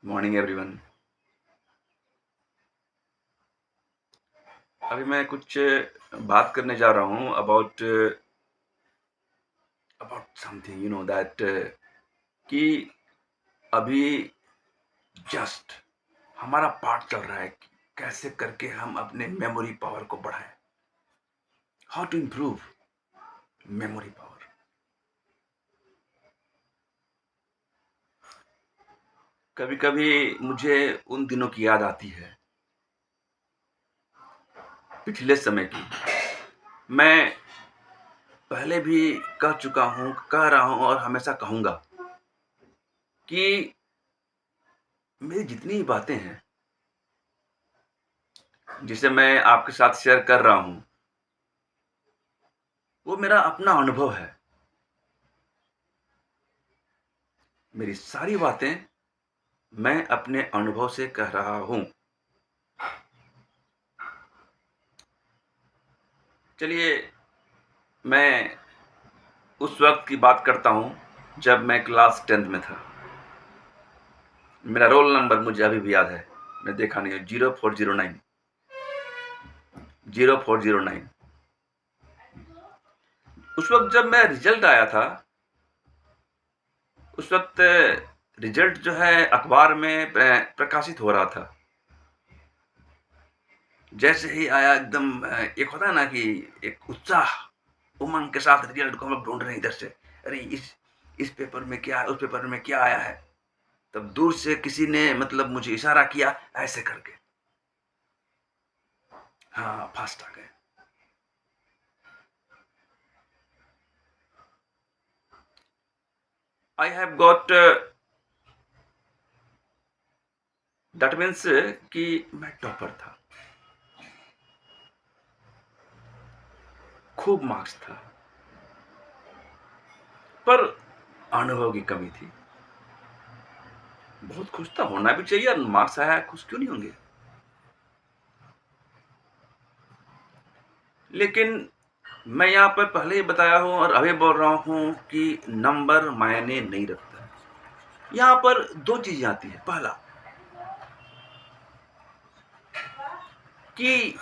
Morning everyone. अभी मैं कुछ बात करने जा रहा हूँ अबाउट अबाउट समथिंग दैट कि अभी जस्ट हमारा पार्ट चल रहा है कि कैसे करके हम अपने मेमोरी पावर को बढ़ाएं, how to improve memory power. कभी कभी मुझे उन दिनों की याद आती है, पिछले समय की। मैं पहले भी कह चुका हूँ, कह रहा हूँ और हमेशा कहूँगा कि मेरी जितनी भी बातें हैं जिसे मैं आपके साथ शेयर कर रहा हूँ, वो मेरा अपना अनुभव है। मेरी सारी बातें मैं अपने अनुभव से कह रहा हूँ। चलिए, मैं उस वक़्त की बात करता हूँ जब मैं क्लास 10th में था। मेरा रोल नंबर मुझे अभी भी याद है, मैं देखा नहीं हूँ, 0409। 0409। उस वक़्त जब मेरा रिज़ल्ट आया था, उस वक़्त रिज़ल्ट जो है अखबार में प्रकाशित हो रहा था। जैसे ही आया एकदम एक होता है ना कि एक उत्साह, उमंग के साथ रिज़ल्ट को हम लोग ढूँढ रहे हैं इधर से। अरे इस पेपर में क्या है, उस पेपर में क्या आया है? तब दूर से किसी ने मतलब मुझे इशारा किया ऐसे करके, हाँ, फास्ट आ गए। I have got, that means कि मैं टॉपर था, खूब मार्क्स था, पर अनुभव की कमी थी। बहुत खुश था, होना भी चाहिए, और मार्क्स आया है, खुश क्यों नहीं होंगे? लेकिन मैं यहाँ पर पहले ही बताया हूँ और अभी बोल रहा हूँ कि नंबर मायने नहीं रखता। यहाँ पर दो चीजें आती है। पहला कि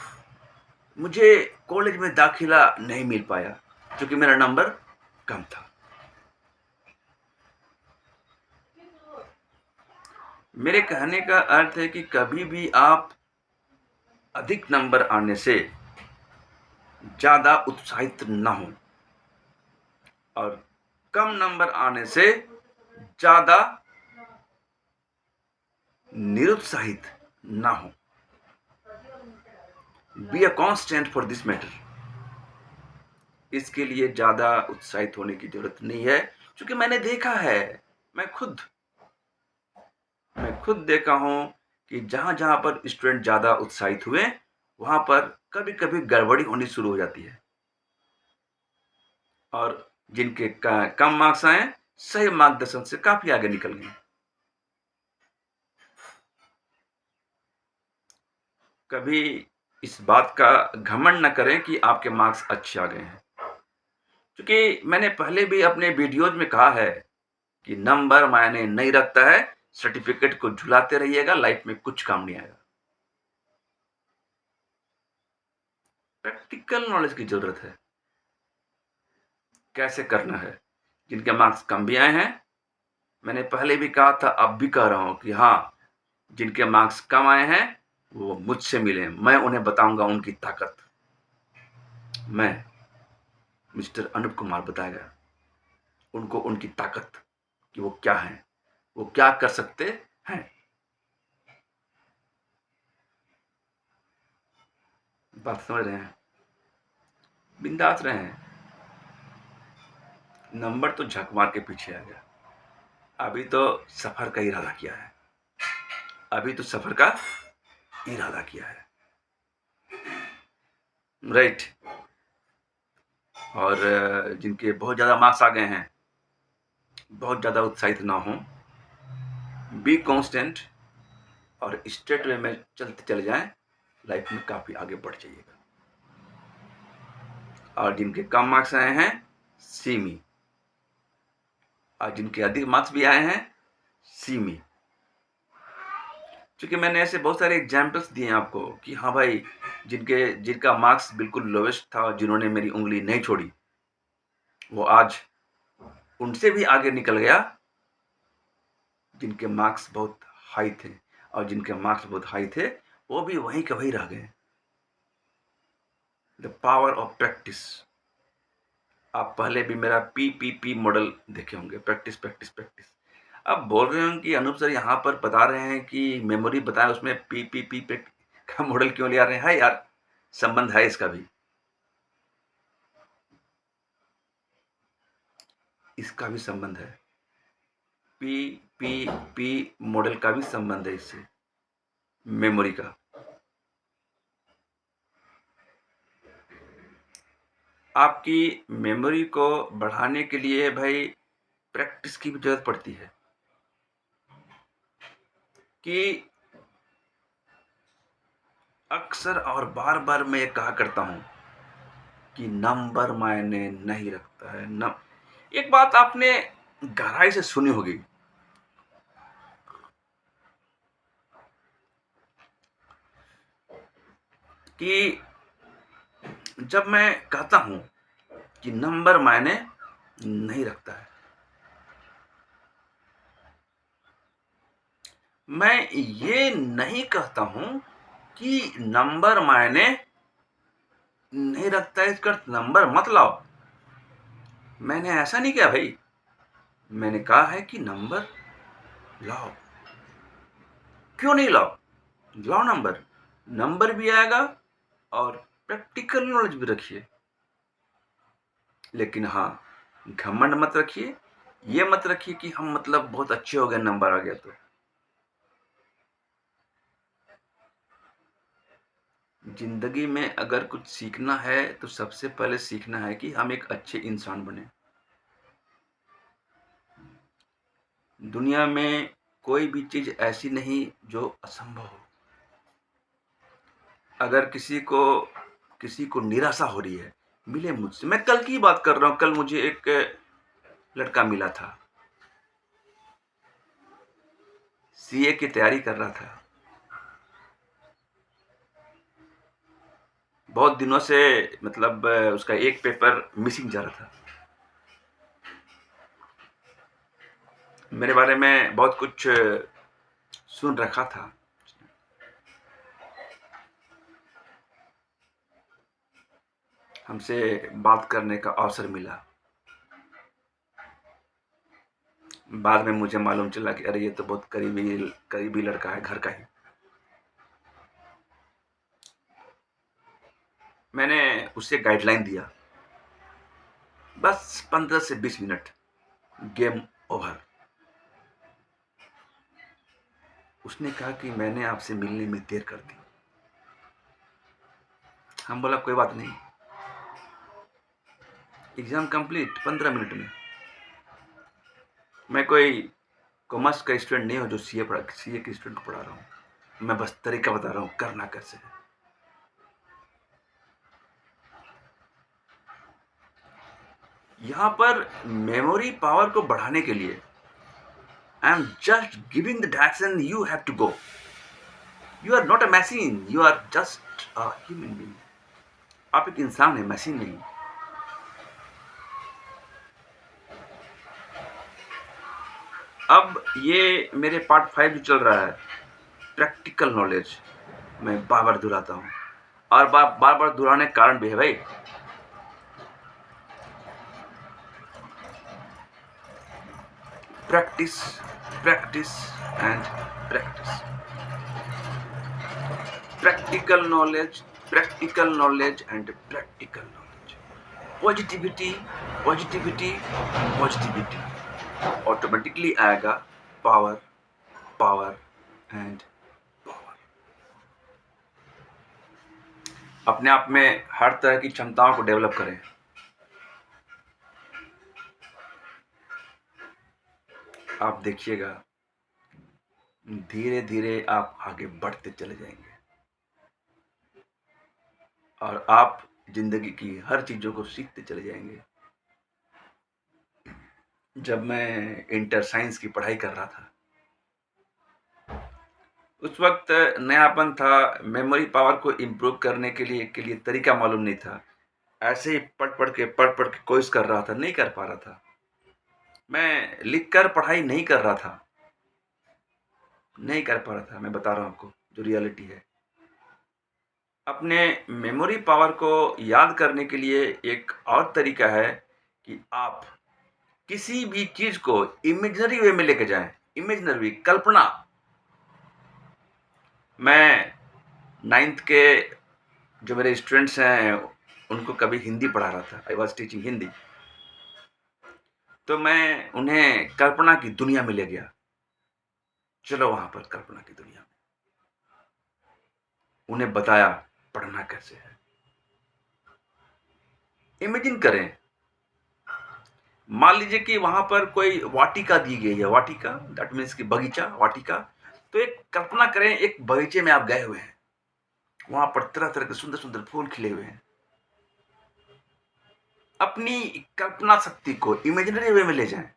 मुझे कॉलेज में दाखिला नहीं मिल पाया क्योंकि मेरा नंबर कम था। मेरे कहने का अर्थ है कि कभी भी आप अधिक नंबर आने से ज्यादा उत्साहित ना हो और कम नंबर आने से ज्यादा निरुत्साहित ना हो। Be a constant for this matter. इसके लिए ज्यादा उत्साहित होने की जरूरत नहीं है, क्योंकि मैंने देखा है, मैं खुद देखा हूं कि जहां जहां पर स्टूडेंट ज्यादा उत्साहित हुए, वहां पर कभी कभी गड़बड़ी होनी शुरू हो जाती है, और जिनके कम मार्क्स आए, सही मार्गदर्शन से काफी आगे निकल गए। कभी इस बात का घमंड न करें कि आपके मार्क्स अच्छे आ गए हैं, क्योंकि मैंने पहले भी अपने वीडियोज में कहा है कि नंबर मायने नहीं रखता है। सर्टिफिकेट को झुलाते रहिएगा, लाइफ में कुछ काम नहीं आएगा। प्रैक्टिकल नॉलेज की जरूरत है, कैसे करना है। जिनके मार्क्स कम भी आए हैं, मैंने पहले भी कहा था, अब भी कह रहा हूं कि हाँ, जिनके मार्क्स कम आए हैं वो मुझसे मिले, मैं उन्हें बताऊंगा उनकी ताकत। मैं मिस्टर अनूप कुमार बताएगा उनको उनकी ताकत, कि वो क्या है, वो क्या कर सकते हैं। बात समझ रहे हैं? बिंदास रहे हैं। नंबर तो झक मार के पीछे आ गया। अभी तो सफर का इरादा किया है, अभी तो सफर का इरादा किया है, राइट। और जिनके बहुत ज्यादा मार्क्स आ गए हैं, बहुत ज्यादा उत्साहित ना हो, बी कांस्टेंट और स्ट्रेट वे में चलते चले जाएं, लाइफ में काफी आगे बढ़ जाइएगा। और जिनके कम मार्क्स आए हैं, सी मी। और जिनके अधिक मार्क्स भी आए हैं, सी मी। क्योंकि मैंने ऐसे बहुत सारे एग्ज़ाम्पल्स दिए हैं आपको कि हाँ भाई, जिनका मार्क्स बिल्कुल लोवेस्ट था और जिन्होंने मेरी उँगली नहीं छोड़ी, वो आज उनसे भी आगे निकल गया, जिनके मार्क्स बहुत हाई थे, और जिनके मार्क्स बहुत हाई थे, वो भी वहीं के वहीं रह गए। The power of practice. आप पहले भी मेरा पीपीपी मॉडल देखे होंगे, प्रैक्टिस, प्रैक्टिस, प्रैक्टिस। अब बोल रहे हो कि अनूप सर यहाँ पर बता रहे हैं कि मेमोरी बताएँ, उसमें पीपीपी पे का मॉडल क्यों ले आ रहे हैं? है यार, संबंध है इसका भी। इसका भी संबंध है। पीपीपी मॉडल का भी संबंध है इससे, मेमोरी का। आपकी मेमोरी को बढ़ाने के लिए भाई प्रैक्टिस की भी ज़रूरत पड़ती है कि अक्सर और बार-बार मैं ये कहा करता हूँ कि नंबर मायने नहीं रखता है। न एक बात आपने गहराई से सुनी होगी कि जब मैं कहता हूँ कि नंबर मायने नहीं रखता है, मैं ये नहीं कहता हूँ कि नंबर मायने नहीं रखता है, इसका अर्थ नंबर मत लाओ। मैंने ऐसा नहीं किया भाई। मैंने कहा है कि नंबर लाओ। क्यों नहीं लाओ? लाओ नंबर। नंबर भी आएगा और प्रैक्टिकल नॉलेज भी रखिए। लेकिन हाँ, घमंड मत रखिए। ये मत रखिए कि हम मतलब बहुत अच्छे हो गए, नंबर आ गया तो। जिंदगी में अगर कुछ सीखना है तो सबसे पहले सीखना है कि हम एक अच्छे इंसान बने। दुनिया में कोई भी चीज ऐसी नहीं जो असंभव हो। अगर किसी को निराशा हो रही है, मिले मुझसे। मैं कल की बात कर रहा हूँ। कल मुझे एक लड़का मिला था, सीए की तैयारी कर रहा था। बहुत दिनों से मतलब उसका एक पेपर मिसिंग जा रहा था। मेरे बारे में बहुत कुछ सुन रखा था। हमसे बात करने का अवसर मिला। बाद में मुझे मालूम चला कि अरे ये तो बहुत करीबी करीबी लड़का है, घर का ही। मैंने उसे गाइडलाइन दिया, बस 15 से 20 मिनट, गेम ओवर। उसने कहा कि मैंने आपसे मिलने में देर कर दी। हम बोला कोई बात नहीं, एग्जाम कंप्लीट 15 मिनट में। मैं कोई कॉमर्स का स्टूडेंट नहीं हूँ जो सीए के स्टूडेंट को पढ़ा रहा हूँ। मैं बस तरीका बता रहा हूँ करना कैसे है। यहाँ पर मेमोरी पावर को बढ़ाने के लिए I am just giving the direction, you have to go. You are not a machine, you are just a human being. आप एक इंसान है, मशीन नहीं। अब ये मेरे पार्ट 5 जो चल रहा है, प्रैक्टिकल नॉलेज, मैं बार बार दोहराता हूँ, और बार बार दोहराने का कारण भी है भाई। Practice, practice and practice. Practical knowledge, practical knowledge and practical knowledge. Positivity, positivity, positivity. Automatically आएगा पावर, पावर एंड पावर। अपने आप में हर तरह की क्षमताओं को डेवलप करें। आप देखिएगा, धीरे धीरे आप आगे बढ़ते चले जाएंगे और आप जिंदगी की हर चीजों को सीखते चले जाएंगे। जब मैं इंटर साइंस की पढ़ाई कर रहा था, उस वक़्त नयापन था, मेमोरी पावर को इम्प्रूव करने के लिए तरीका मालूम नहीं था। ऐसे ही पढ़-पढ़ के कोशिश कर रहा था, नहीं कर पा रहा था। मैं लिख कर पढ़ाई नहीं कर रहा था, नहीं कर पा रहा था, मैं बता रहा हूँ आपको, जो रियलिटी है। अपने मेमोरी पावर को याद करने के लिए एक और तरीका है कि आप किसी भी चीज़ को इमेजिनरी वे में लेके जाएँ, इमेजिनरी कल्पना। मैं 9th के जो मेरे स्टूडेंट्स हैं, उनको कभी हिंदी पढ़ा रहा था। I was teaching Hindi. तो मैं उन्हें कल्पना की दुनिया में ले गया। चलो वहाँ पर कल्पना की दुनिया में। उन्हें बताया पढ़ना कैसे है। इमेजिन करें, मान लीजिए कि वहाँ पर कोई वाटिका दी गई है, वाटिका दैट मीन्स कि बगीचा, वाटिका। तो एक कल्पना करें, एक बगीचे में आप गए हुए हैं। वहाँ पर तरह-तरह के सुंदर-सुंदर फूल खिले हुए हैं। अपनी कल्पना शक्ति को इमेजिनरी वे में ले जाएँ।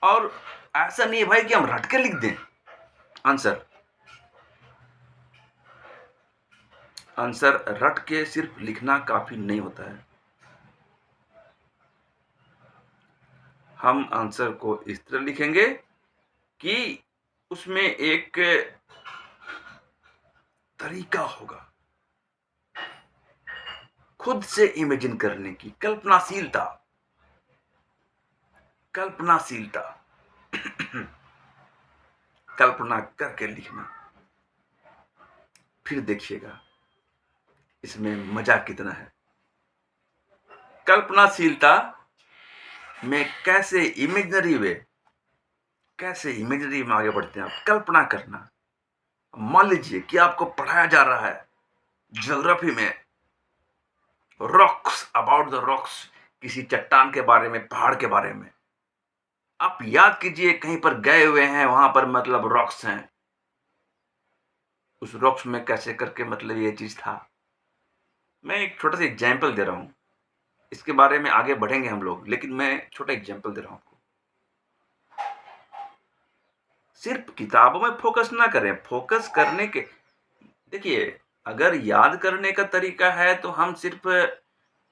और ऐसा नहीं है भाई कि हम रट के लिख दें आंसर। आंसर रट के सिर्फ लिखना काफ़ी नहीं होता है। हम आंसर को इस तरह लिखेंगे कि उसमें एक तरीका होगा खुद से इमेजिन करने की, कल्पनाशीलता, कल्पनाशीलता। कल्पना करके लिखना। फिर देखिएगा इसमें मजा कितना है। कल्पनाशीलता में कैसे इमेजिनरी में आगे बढ़ते हैं आप। कल्पना करना। मान लीजिए कि आपको पढ़ाया जा रहा है ज्योग्राफी में रॉक्स, अबाउट द रॉक्स, किसी चट्टान के बारे में, पहाड़ के बारे में। आप याद कीजिए कहीं पर गए हुए हैं, वहां पर मतलब रॉक्स हैं। उस रॉक्स में कैसे करके मतलब ये चीज था। मैं एक छोटा सा एग्जाम्पल दे रहा हूं। इसके बारे में आगे बढ़ेंगे हम लोग, लेकिन मैं छोटा एग्जाम्पल दे रहा हूं आपको। सिर्फ किताबों में फोकस ना करें। फोकस करने के, देखिए, अगर याद करने का तरीका है तो हम सिर्फ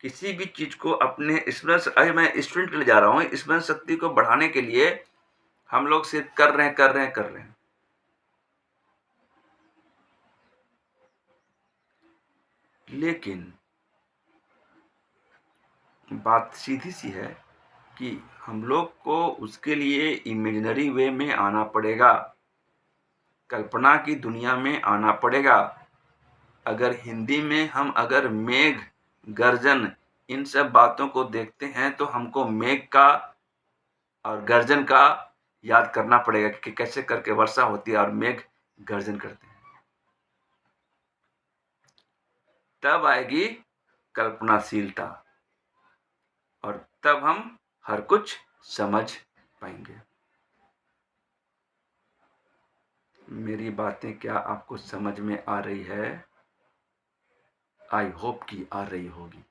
किसी भी चीज को अपने स्मरण, अरे मैं स्टूडेंट के लिए जा रहा हूँ, स्मरण शक्ति को बढ़ाने के लिए हम लोग सिर्फ कर रहे हैं। लेकिन बात सीधी सी है कि हम लोग को उसके लिए इमेजिनरी वे में आना पड़ेगा, कल्पना की दुनिया में आना पड़ेगा। अगर हिंदी में हम अगर मेघ, गर्जन, इन सब बातों को देखते हैं तो हमको मेघ का और गर्जन का याद करना पड़ेगा कि कैसे करके वर्षा होती है और मेघ गर्जन करते हैं। तब आएगी कल्पनाशीलता और तब हम हर कुछ समझ पाएंगे। मेरी बातें क्या आपको समझ में आ रही है? आई होप कि आ रही होगी।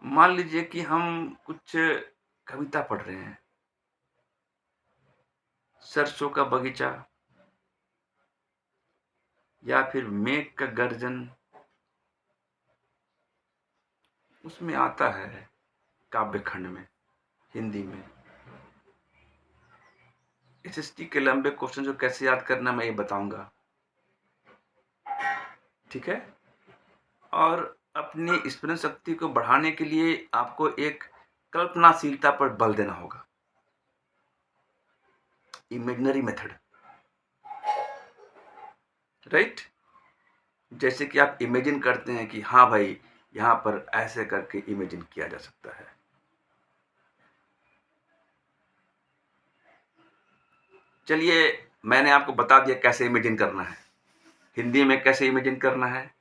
मान लीजिए कि हम कुछ कविता पढ़ रहे हैं, सरसों का बगीचा या फिर मेघ का गर्जन, उसमें आता है काव्य खंड में, हिंदी में। एसएसटी के लंबे क्वेश्चन को कैसे याद करना मैं ये बताऊंगा, ठीक है। और अपनी स्मरण शक्ति को बढ़ाने के लिए आपको एक कल्पनाशीलता पर बल देना होगा, इमेजिनरी मेथड, राइट। जैसे कि आप इमेजिन करते हैं कि हाँ भाई, यहाँ पर ऐसे करके इमेजिन किया जा सकता है। चलिए, मैंने आपको बता दिया कैसे इमेजिन करना है, हिंदी में कैसे इमेजिन करना है,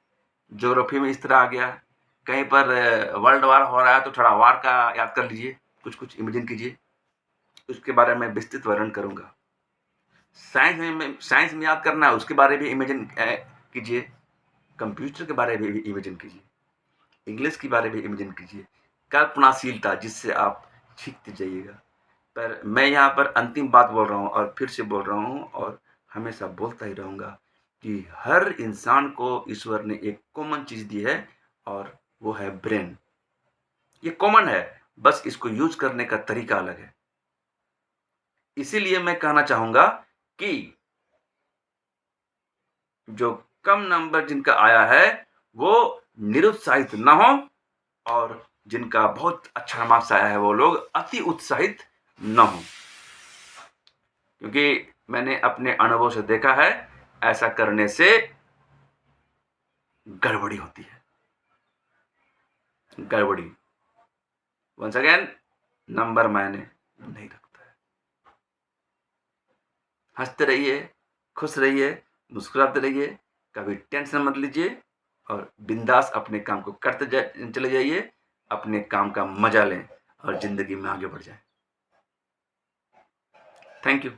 ज्योग्राफी में इस तरह आ गया। कहीं पर वर्ल्ड वार हो रहा है तो थोड़ा वार का याद कर लीजिए, कुछ कुछ इमेजिन कीजिए, उसके बारे में विस्तृत वर्णन करूंगा। साइंस में याद करना है, उसके बारे में इमेजिन कीजिए। कंप्यूटर के बारे में भी इमेजिन कीजिए, इंग्लिश के बारे में इमेजिन कीजिए। कल्पनाशीलता जिससे आप सीखते जाइएगा। पर मैं यहाँ पर अंतिम बात बोल रहा हूँ और फिर से बोल रहा हूँ और हमेशा बोलता ही रहूँगा कि हर इंसान को ईश्वर ने एक कॉमन चीज़ दी है और वो है ब्रेन। ये कॉमन है, बस इसको यूज़ करने का तरीका अलग है। इसीलिए मैं कहना चाहूँगा कि जो कम नंबर जिनका आया है, वो निरुत्साहित ना हो और जिनका बहुत अच्छा मार्क्स आया है, वो लोग अति उत्साहित ना हों। क्योंकि मैंने अपने अनुभव से देखा है, ऐसा करने से गड़बड़ी होती है। गड़बड़ी। वंस अगेन नंबर मायने नहीं रखता है। हँसते रहिए, खुश रहिए, मुस्कुराते रहिए, कभी टेंशन मत लीजिए और बिंदास अपने काम को करते चले जाइए, अपने काम का मज़ा लें और ज़िंदगी में आगे बढ़ जाएँ। Thank you.